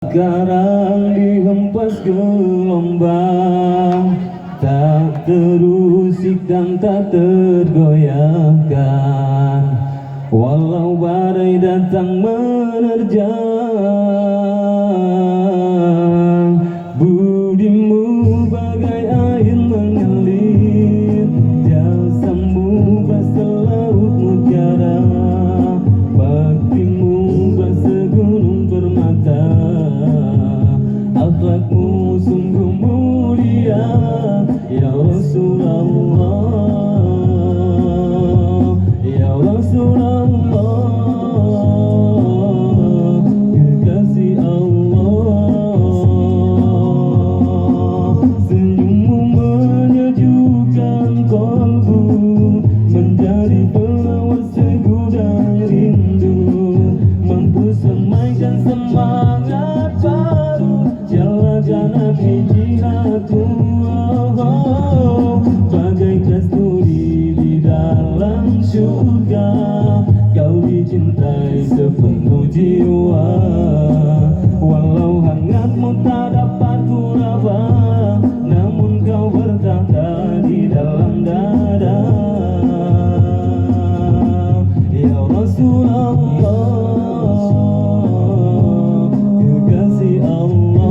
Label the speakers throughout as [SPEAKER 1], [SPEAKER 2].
[SPEAKER 1] Sekarang dihempas gelombang, tak terusik dan tak tergoyahkan. Walau badai datang menerjang, budimu bagai air mengalir, jasamu basah laut mutiara, baktimu basah gunung permata, akhlakmu sungguh mulia, ya Rasulullah, ya Rasulullah, kekasih Allah. Senyummu menyejukkan kolbu, menjadi penawar segudang rindu, mampu semaikan semangat baru, jalankan api jihadmu. Bagai kasturi di dalam surga, kau dicintai sepenuh jiwa. Walau hangatmu tak dapat ku raba, namun kau bertahta di dalam dada. Ya Rasulullah, kekasih Allah,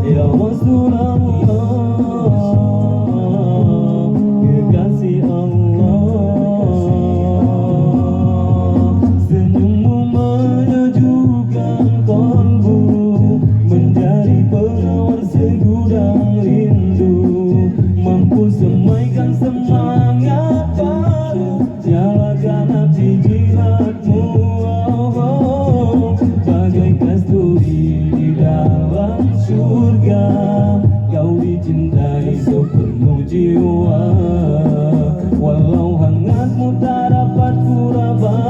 [SPEAKER 1] ya Rasulullah, kekasih Allah. Senyummu menyejukkan kolbu, menjadi penawar segudang rindu, mampu semaikan semangat baru, nyalakan api jihadmu. Bagai kasturi di dalam surga, kau dicintai sepenuh jiwa. Walau hangatmu tak dapat ku raba,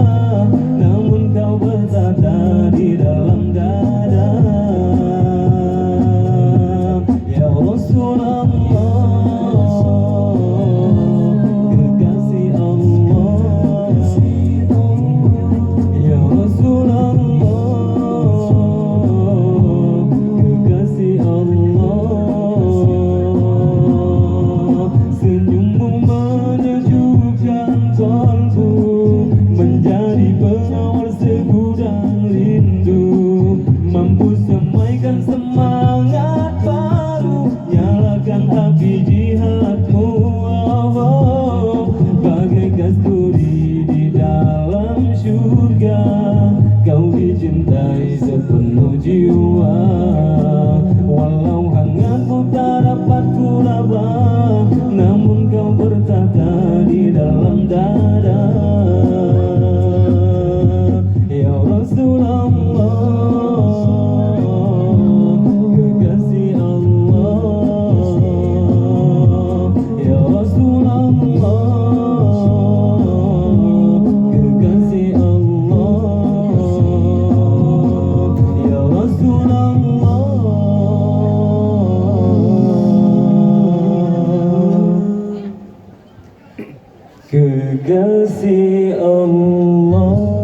[SPEAKER 1] namun kau bertahta di dalam dada. Ya Rasulullah, kekasih Allah, ya Rasulullah, kekasih Allah. Senyummu menyejukkan kolbu, menjadi penawar segudang rindu, mampu semaikan semangat baru, nyalakan api jihadmu. Bagai kasturi di dalam surga, kau dicintai sepenuh jiwa. Walau hangatmu tak dapat ku raba, namun kau bertahta di dalam dada. Ya Rasulullah, kekasih Allah, ya Rasulullah, kekasih Allah, ya Rasulullah. Kekasih Allah.